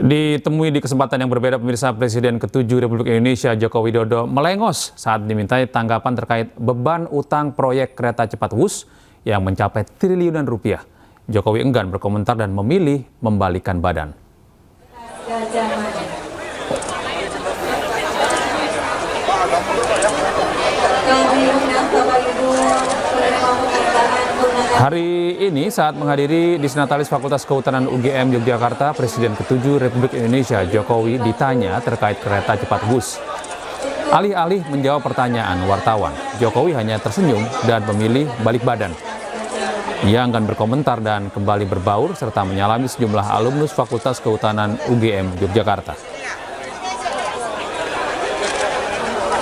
Ditemui di kesempatan yang berbeda, pemirsa, Presiden ke-7 Republik Indonesia Joko Widodo melengos saat dimintai tanggapan terkait beban utang proyek kereta cepat Wus yang mencapai triliunan rupiah. Jokowi enggan berkomentar dan memilih membalikan badan. Hari ini saat menghadiri Disnatalis Fakultas Kehutanan UGM Yogyakarta, Presiden ke-7 Republik Indonesia Jokowi ditanya terkait kereta cepat Wus. Alih-alih menjawab pertanyaan wartawan, Jokowi hanya tersenyum dan memilih balik badan. Ia enggan berkomentar dan kembali berbaur serta menyalami sejumlah alumnus Fakultas Kehutanan UGM Yogyakarta.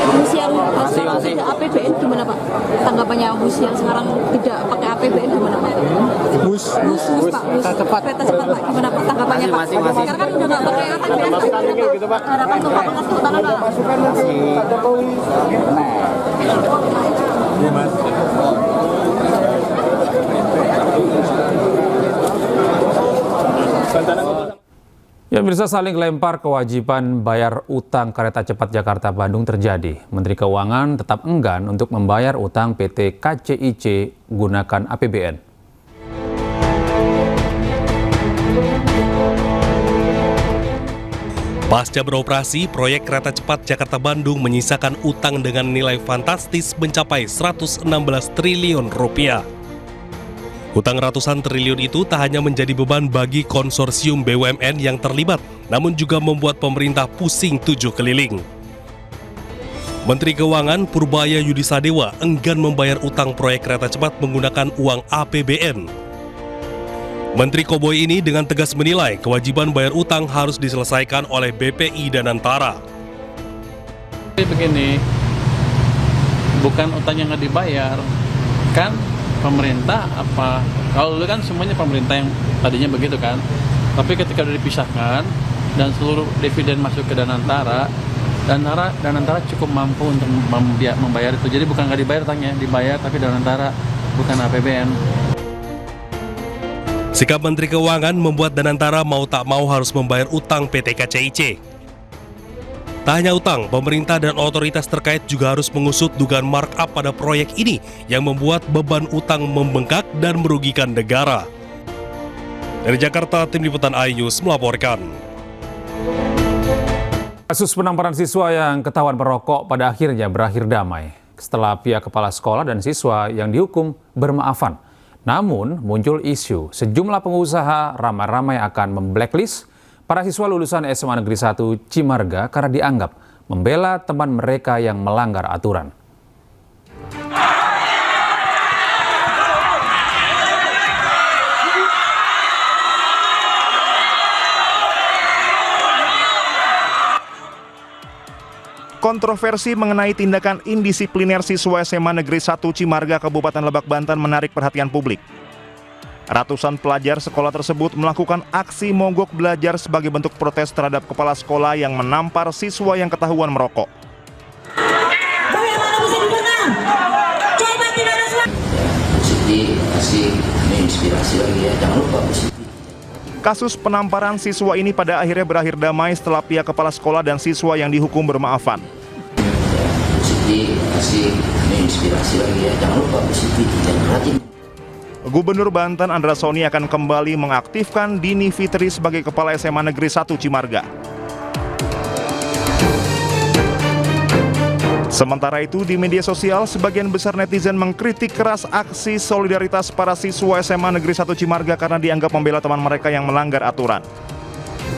Wus yang masih APBN gimana Pak? Tanggapannya Wus yang sekarang tidak pakai APBN gimana Pak? Wus Pak, kereta cepat Pak, gimana Pak tanggapannya Pak? Sekarang kan udah nggak pakai APBN gitu Pak. Harapan untuk Fakultas Kehutanan Pak? Ya, bisa saling lempar kewajiban bayar utang kereta cepat Jakarta-Bandung terjadi. Menteri Keuangan tetap enggan untuk membayar utang PT KCIC gunakan APBN. Pasca beroperasi, proyek kereta cepat Jakarta-Bandung menyisakan utang dengan nilai fantastis mencapai 116 triliun rupiah. Hutang ratusan triliun itu tak hanya menjadi beban bagi konsorsium BUMN yang terlibat, namun juga membuat pemerintah pusing tujuh keliling. Menteri Keuangan Purbaya Yudisadewa enggan membayar utang proyek kereta cepat menggunakan uang APBN. Menteri Koboi ini dengan tegas menilai kewajiban bayar utang harus diselesaikan oleh BPI dan Antara. Begini, bukan utang yang nggak dibayar, kan pemerintah apa, kalau dulu kan semuanya pemerintah yang tadinya begitu kan, tapi ketika udah dipisahkan dan seluruh dividen masuk ke Danantara cukup mampu untuk membayar itu. Jadi bukan nggak dibayar utangnya, dibayar tapi Danantara bukan APBN. Sikap Menteri Keuangan membuat Danantara mau tak mau harus membayar utang PT KCIC. Tak hanya utang, pemerintah dan otoritas terkait juga harus mengusut dugaan markup pada proyek ini yang membuat beban utang membengkak dan merugikan negara. Dari Jakarta, Tim Liputan iNews melaporkan. Kasus penamparan siswa yang ketahuan merokok pada akhirnya berakhir damai setelah pihak kepala sekolah dan siswa yang dihukum bermaafan. Namun muncul isu sejumlah pengusaha ramai-ramai akan memblacklist para siswa lulusan SMA Negeri 1 Cimarga karena dianggap membela teman mereka yang melanggar aturan. Kontroversi mengenai tindakan indisipliner siswa SMA Negeri 1 Cimarga, Kabupaten Lebak, Banten menarik perhatian publik. Ratusan pelajar sekolah tersebut melakukan aksi mogok belajar sebagai bentuk protes terhadap kepala sekolah yang menampar siswa yang ketahuan merokok. Kasus penamparan siswa ini pada akhirnya berakhir damai setelah pihak kepala sekolah dan siswa yang dihukum bermaafan. Gubernur Banten Andra Soni akan kembali mengaktifkan Dini Fitri sebagai Kepala SMA Negeri 1 Cimarga. Sementara itu di media sosial, sebagian besar netizen mengkritik keras aksi solidaritas para siswa SMA Negeri 1 Cimarga karena dianggap membela teman mereka yang melanggar aturan.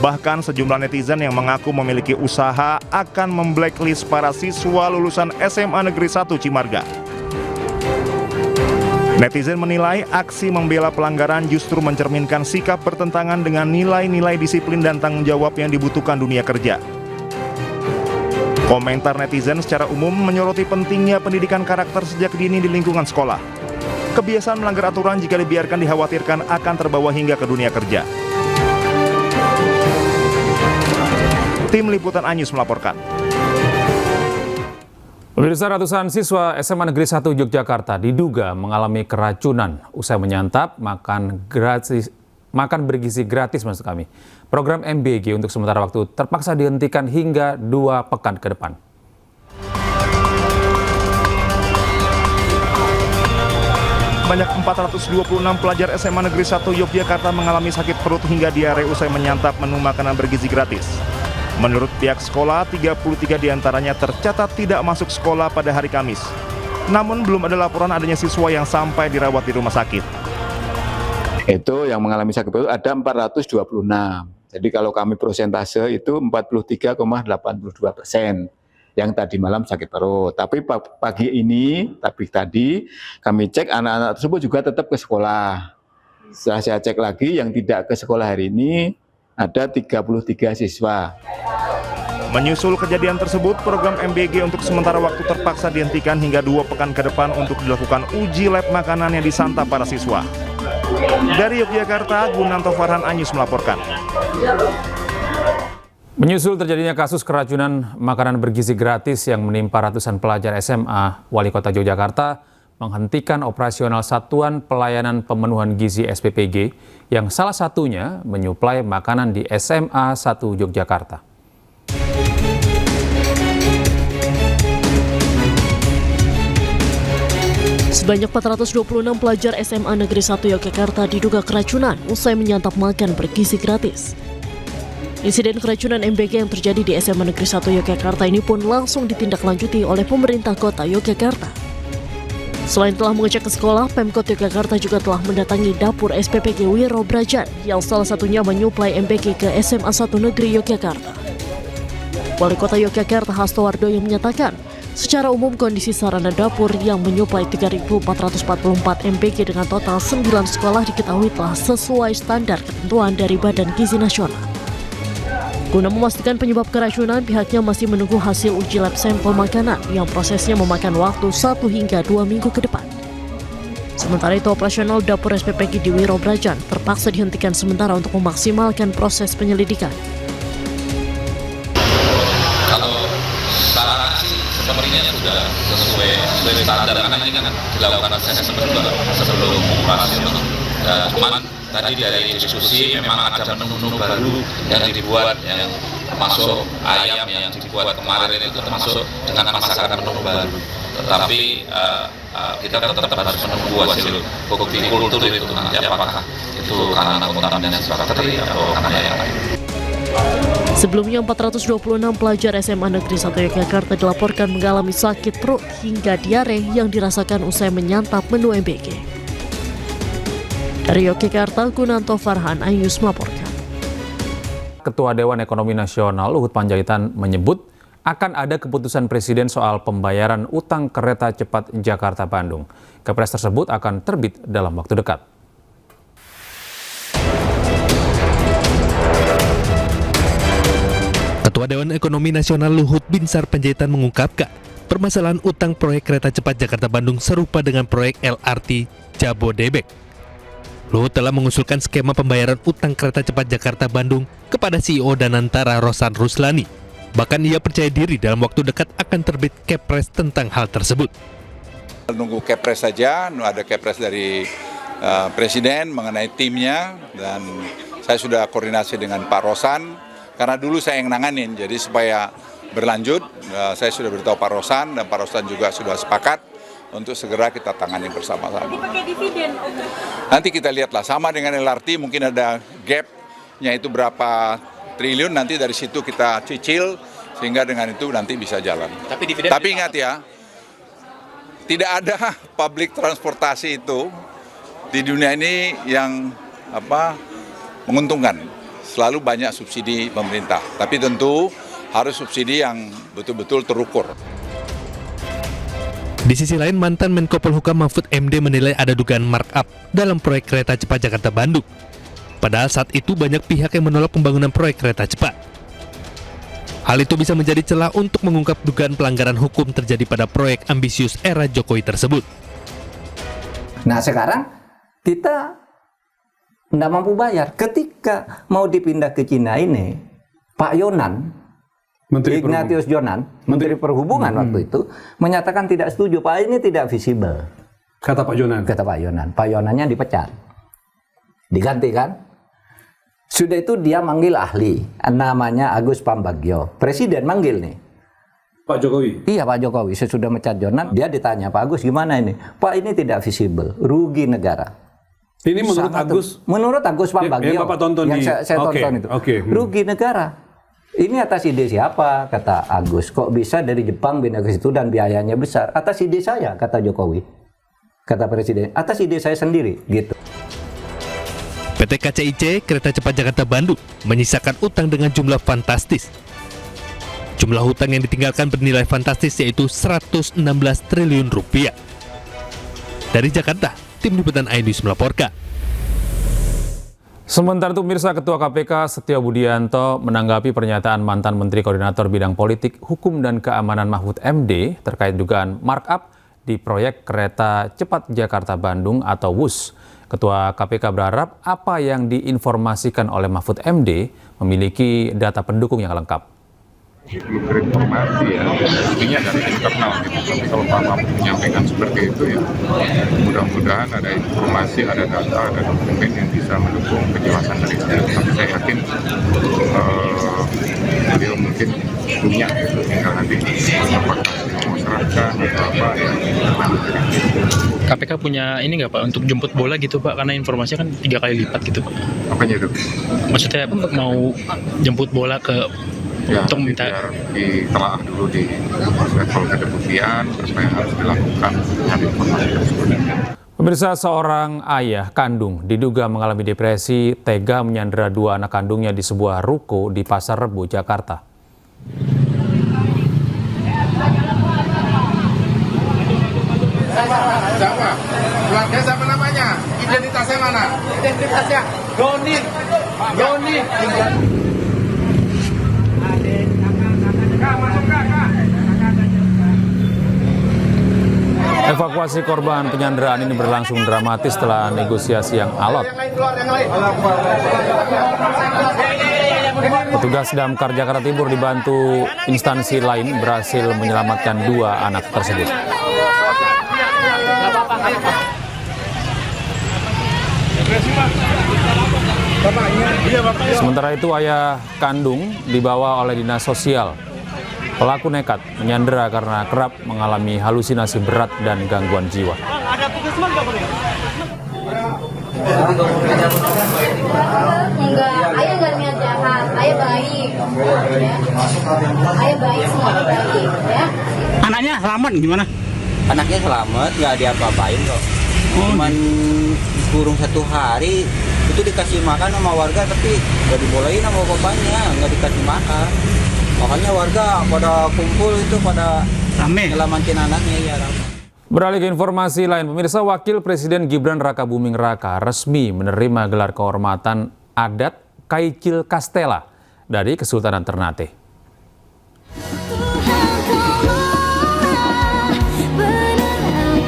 Bahkan sejumlah netizen yang mengaku memiliki usaha akan memblacklist para siswa lulusan SMA Negeri 1 Cimarga. Netizen menilai aksi membela pelanggaran justru mencerminkan sikap bertentangan dengan nilai-nilai disiplin dan tanggung jawab yang dibutuhkan dunia kerja. Komentar netizen secara umum menyoroti pentingnya pendidikan karakter sejak dini di lingkungan sekolah. Kebiasaan melanggar aturan jika dibiarkan dikhawatirkan akan terbawa hingga ke dunia kerja. Tim Liputan iNews melaporkan. Pemirsa, ratusan siswa SMA Negeri 1 Yogyakarta diduga mengalami keracunan usai menyantap makan bergizi gratis maksud kami Program MBG untuk sementara waktu terpaksa dihentikan hingga 2 pekan ke depan. Banyak 426 pelajar SMA Negeri 1 Yogyakarta mengalami sakit perut hingga diare usai menyantap menu makanan bergizi gratis. Menurut pihak sekolah, 33 diantaranya tercatat tidak masuk sekolah pada hari Kamis. Namun belum ada laporan adanya siswa yang sampai dirawat di rumah sakit. Itu yang mengalami sakit perut ada 426. Jadi kalau kami persentase itu 43,82% yang tadi malam sakit perut. Tapi pagi ini, tadi kami cek anak-anak tersebut juga tetap ke sekolah. Setelah saya cek lagi yang tidak ke sekolah hari ini ada 33 siswa. Menyusul kejadian tersebut, program MBG untuk sementara waktu terpaksa dihentikan hingga 2 pekan ke depan untuk dilakukan uji lab makanan yang disantap para siswa. Dari Yogyakarta, Gunanto Farhan Anyus melaporkan. Menyusul terjadinya kasus keracunan makanan bergizi gratis yang menimpa ratusan pelajar SMA, Wali Kota Yogyakarta menghentikan operasional Satuan Pelayanan Pemenuhan Gizi SPPG yang salah satunya menyuplai makanan di SMA 1 Yogyakarta. Sebanyak 426 pelajar SMA Negeri 1 Yogyakarta diduga keracunan usai menyantap makan bergizi gratis. Insiden keracunan MBG yang terjadi di SMA Negeri 1 Yogyakarta ini pun langsung ditindaklanjuti oleh pemerintah kota Yogyakarta. Selain telah mengecek ke sekolah, Pemkot Yogyakarta juga telah mendatangi dapur SPPG Wiro Brajan yang salah satunya menyuplai MBG ke SMA 1 Negeri Yogyakarta. Wali Kota Yogyakarta Hasto Wardoyo menyatakan, secara umum kondisi sarana dapur yang menyuplai 3.444 MBG dengan total 9 sekolah diketahui telah sesuai standar ketentuan dari Badan Gizi Nasional. Guna memastikan penyebab keracunan, pihaknya masih menunggu hasil uji lab sampel makanan yang prosesnya memakan waktu 1 hingga 2 minggu ke depan. Sementara itu, operasional dapur SPPG di Wiro Brajan terpaksa dihentikan sementara untuk memaksimalkan proses penyelidikan. Kalau sekarang sih sepertinya sudah sesuai standar, karena ini kan dilakukan assessment sebelum operasional. Cuman tadi dari diskusi memang ada menu baru yang dibuat, yang termasuk ayam yang dibuat kemarin itu termasuk dengan masakan menu baru. Tetapi kita tetap harus menunggu hasil bukti kultur itu nanti apakah itu karena kontaminasi bakteri atau karena yang lain. Sebelumnya 426 pelajar SMA Negeri 1 Yogyakarta dilaporkan mengalami sakit perut hingga diare yang dirasakan usai menyantap menu MBG. Dari Yogyakarta, Gunanto Farhan Anyus melaporkan. Ketua Dewan Ekonomi Nasional Luhut Panjaitan menyebut akan ada keputusan Presiden soal pembayaran utang kereta cepat Jakarta-Bandung. Kepres tersebut akan terbit dalam waktu dekat. Ketua Dewan Ekonomi Nasional Luhut Binsar Panjaitan mengungkapkan permasalahan utang proyek kereta cepat Jakarta-Bandung serupa dengan proyek LRT Jabodebek. Luhut telah mengusulkan skema pembayaran utang kereta cepat Jakarta-Bandung kepada CEO Danantara Rosan Ruslani. Bahkan ia percaya diri dalam waktu dekat akan terbit Kepres tentang hal tersebut. Nunggu Kepres saja, ada Kepres dari Presiden mengenai timnya, dan saya sudah koordinasi dengan Pak Rosan, karena dulu saya yang nanganin, jadi supaya berlanjut, saya sudah beritahu Pak Rosan, dan Pak Rosan juga sudah sepakat untuk segera kita tangani bersama-sama. Pakai dividen, nanti kita lihatlah, sama dengan LRT mungkin ada gap-nya itu berapa triliun, nanti dari situ kita cicil, sehingga dengan itu nanti bisa jalan. Tapi ingat ya, tidak ada public transportasi itu di dunia ini yang menguntungkan. Selalu banyak subsidi pemerintah, tapi tentu harus subsidi yang betul-betul terukur. Di sisi lain, mantan Menko Polhukam Mahfud MD menilai ada dugaan markup dalam proyek kereta cepat Jakarta-Bandung. Padahal saat itu banyak pihak yang menolak pembangunan proyek kereta cepat. Hal itu bisa menjadi celah untuk mengungkap dugaan pelanggaran hukum terjadi pada proyek ambisius era Jokowi tersebut. Nah sekarang kita tidak mampu bayar. Ketika mau dipindah ke Cina ini, Pak Yonan, Ignatius Jonan, Menteri Perhubungan waktu itu, menyatakan tidak setuju. Pak, ini tidak visible. Kata Pak Yonan. Kata Pak Yonan. Pak Yonannya dipecat. Diganti kan? Sudah itu dia manggil ahli, namanya Agus Pambagio. Presiden manggil nih. Pak Jokowi? Iya, Pak Jokowi. Sesudah mecat Jonan, dia ditanya, Pak Agus gimana ini? Pak, ini tidak visible, rugi negara. Ini menurut Agus? Menurut Agus Pambagio, yang Bapak tonton yang saya tonton itu. Rugi negara. Ini atas ide siapa? Kata Agus. Kok bisa dari Jepang pindah ke situ dan biayanya besar? Atas ide saya, kata Jokowi. Kata Presiden, atas ide saya sendiri, gitu. PT KCIC Kereta Cepat Jakarta Bandung menyisakan utang dengan jumlah fantastis. Jumlah hutang yang ditinggalkan bernilai fantastis yaitu 116 triliun rupiah. Dari Jakarta, Tim Liputan iNews melaporkan. Sementara itu pemirsa, Ketua KPK Setio Budianto menanggapi pernyataan mantan Menteri Koordinator Bidang Politik, Hukum dan Keamanan Mahfud MD terkait dugaan markup di proyek Kereta Cepat Jakarta Bandung atau WUS. Ketua KPK berharap apa yang diinformasikan oleh Mahfud MD memiliki data pendukung yang lengkap. Belum terinformasi ya, intinya dari internal gitu. Tapi kalau Pak Mahfud menyampaikan seperti itu ya, mudah-mudahan ada informasi, ada data, ada dokumen yang bisa mendukung penjelasan dari saya. Tapi saya yakin beliau mungkin punya gitu, tinggal nanti apakah mau serahkan atau apa ya. KPK punya ini nggak Pak untuk jemput bola gitu Pak, karena informasinya kan 3 kali lipat gitu Pak. Apanya itu? Maksudnya mau jemput bola ke ya, untuk minta ditelaah dulu di level kedeputian, terus yang harus dilakukan dengan informasi tersebut. Pemirsa, seorang ayah kandung diduga mengalami depresi, tega menyandera 2 anak kandungnya di sebuah ruko di Pasar Rebo, Jakarta. Siapa? Keluarga siapa namanya? Identitasnya mana? Identitasnya Doni. Doni. Evakuasi korban penyanderaan ini berlangsung dramatis setelah negosiasi yang alot. Petugas Damkar Jakarta Timur dibantu instansi lain berhasil menyelamatkan 2 anak tersebut. Sementara itu ayah kandung dibawa oleh dinas sosial. Pelaku nekat menyandera karena kerap mengalami halusinasi berat dan gangguan jiwa. Enggak, ayah nggak niat jahat, ayah baik, ya. Ayah baik, semuanya baik, ya. Anaknya selamat gimana? Anaknya selamat, nggak diapa-apain kok. Cuman kurung 1 hari itu dikasih makan sama warga, tapi nggak dibolehin sama bapaknya, nggak dikasih makan. Makanya warga pada kumpul itu pada nyelamatin anaknya ya. Beralih ke informasi lain, pemirsa, Wakil Presiden Gibran Rakabuming Raka resmi menerima gelar kehormatan adat Kaicil Kastela dari Kesultanan Ternate.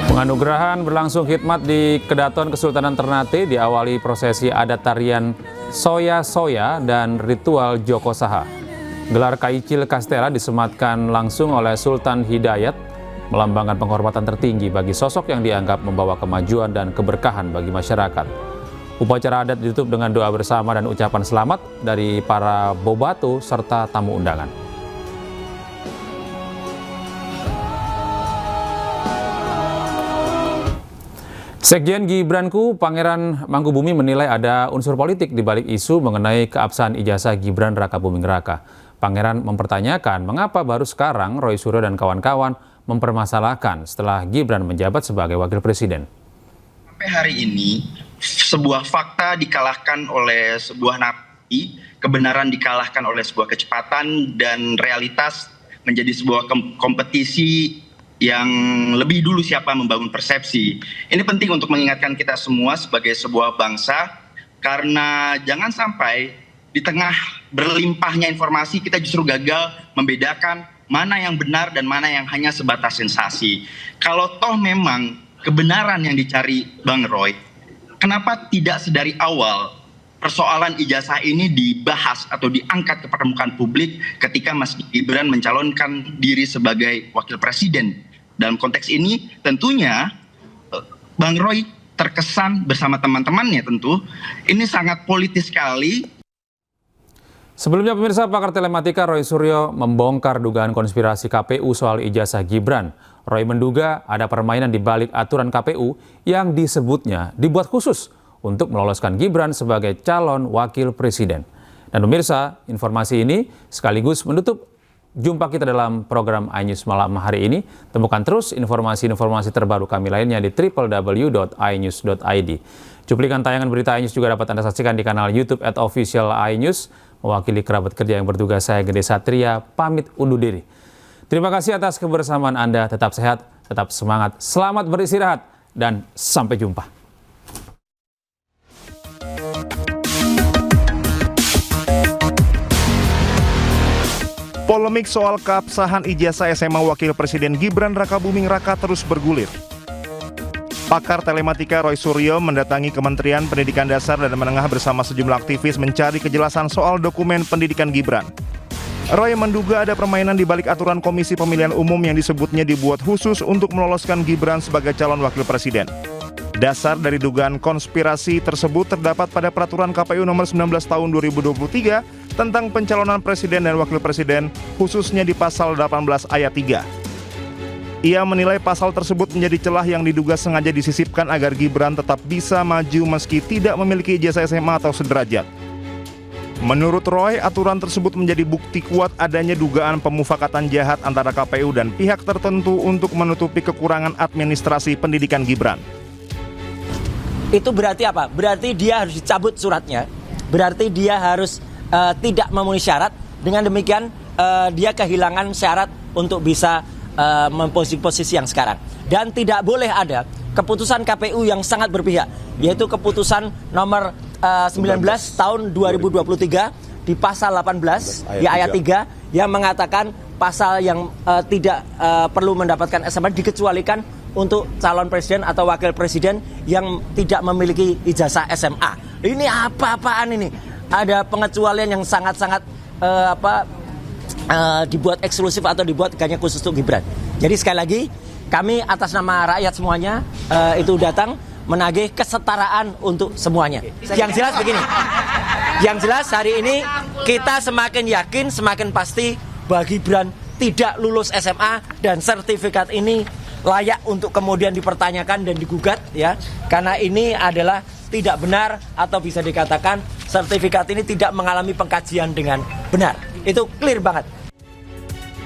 Penganugerahan berlangsung khidmat di Kedaton Kesultanan Ternate, diawali prosesi adat tarian soya-soya dan ritual Joko Saha. Gelar Kaicil Kastela disematkan langsung oleh Sultan Hidayat, melambangkan penghormatan tertinggi bagi sosok yang dianggap membawa kemajuan dan keberkahan bagi masyarakat. Upacara adat ditutup dengan doa bersama dan ucapan selamat dari para bobato serta tamu undangan. Sekjen Gibranku, Pangeran Mangkubumi, menilai ada unsur politik di balik isu mengenai keabsahan ijazah Gibran Rakabuming Raka. Pangeran mempertanyakan mengapa baru sekarang Roy Suryo dan kawan-kawan mempermasalahkan setelah Gibran menjabat sebagai wakil presiden. Sampai hari ini, sebuah fakta dikalahkan oleh sebuah napi, kebenaran dikalahkan oleh sebuah kecepatan, dan realitas menjadi sebuah kompetisi yang lebih dulu siapa membangun persepsi. Ini penting untuk mengingatkan kita semua sebagai sebuah bangsa, karena jangan sampai di tengah berlimpahnya informasi kita justru gagal membedakan mana yang benar dan mana yang hanya sebatas sensasi. Kalau toh memang kebenaran yang dicari Bang Roy, kenapa tidak sedari awal persoalan ijazah ini dibahas atau diangkat ke permukaan publik ketika Mas Gibran mencalonkan diri sebagai wakil presiden? Dalam konteks ini tentunya Bang Roy terkesan bersama teman-temannya tentu ini sangat politis sekali. Sebelumnya pemirsa, pakar telematika Roy Suryo membongkar dugaan konspirasi KPU soal ijazah Gibran. Roy menduga ada permainan di balik aturan KPU yang disebutnya dibuat khusus untuk meloloskan Gibran sebagai calon wakil presiden. Dan pemirsa, informasi ini sekaligus menutup jumpa kita dalam program iNews malam hari ini. Temukan terus informasi-informasi terbaru kami lainnya di www.inews.id. Cuplikan tayangan berita iNews juga dapat Anda saksikan di kanal YouTube @official iNews. Mewakili kerabat kerja yang bertugas, saya Gede Satria, pamit undur diri. Terima kasih atas kebersamaan Anda. Tetap sehat, tetap semangat, selamat beristirahat, dan sampai jumpa. Polemik soal keabsahan ijazah SMA Wakil Presiden Gibran Rakabuming Raka terus bergulir. Pakar telematika Roy Suryo mendatangi Kementerian Pendidikan Dasar dan Menengah bersama sejumlah aktivis mencari kejelasan soal dokumen pendidikan Gibran. Roy menduga ada permainan di balik aturan Komisi Pemilihan Umum yang disebutnya dibuat khusus untuk meloloskan Gibran sebagai calon wakil presiden. Dasar dari dugaan konspirasi tersebut terdapat pada Peraturan KPU Nomor 19 Tahun 2023 tentang pencalonan presiden dan wakil presiden, khususnya di pasal 18 ayat 3. Ia menilai pasal tersebut menjadi celah yang diduga sengaja disisipkan agar Gibran tetap bisa maju meski tidak memiliki ijazah SMA atau sederajat. Menurut Roy, aturan tersebut menjadi bukti kuat adanya dugaan pemufakatan jahat antara KPU dan pihak tertentu untuk menutupi kekurangan administrasi pendidikan Gibran. Itu berarti apa? Berarti dia harus dicabut suratnya, berarti dia harus tidak memenuhi syarat. Dengan demikian dia kehilangan syarat untuk bisa memposisi yang sekarang. Dan tidak boleh ada keputusan KPU yang sangat berpihak, yaitu keputusan nomor 19 tahun 2023 di pasal 18 di ayat 3 yang mengatakan pasal yang tidak perlu mendapatkan SMA dikecualikan untuk calon presiden atau wakil presiden yang tidak memiliki ijazah SMA. Ini apa-apaan ini? Ada pengecualian yang sangat-sangat dibuat eksklusif atau dibuat hanya khusus untuk Gibran. Jadi sekali lagi kami atas nama rakyat semuanya itu datang menagih kesetaraan untuk semuanya. Yang jelas begini, yang jelas hari ini kita semakin yakin, semakin pasti bahwa Gibran tidak lulus SMA dan sertifikat ini layak untuk kemudian dipertanyakan dan digugat, ya, karena ini adalah tidak benar atau bisa dikatakan sertifikat ini tidak mengalami pengkajian dengan benar. Itu clear banget.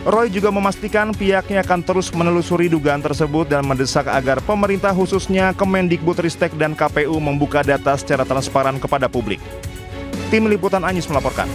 Roy juga memastikan pihaknya akan terus menelusuri dugaan tersebut dan mendesak agar pemerintah khususnya Kemendikbudristek dan KPU membuka data secara transparan kepada publik. Tim Liputan iNews melaporkan.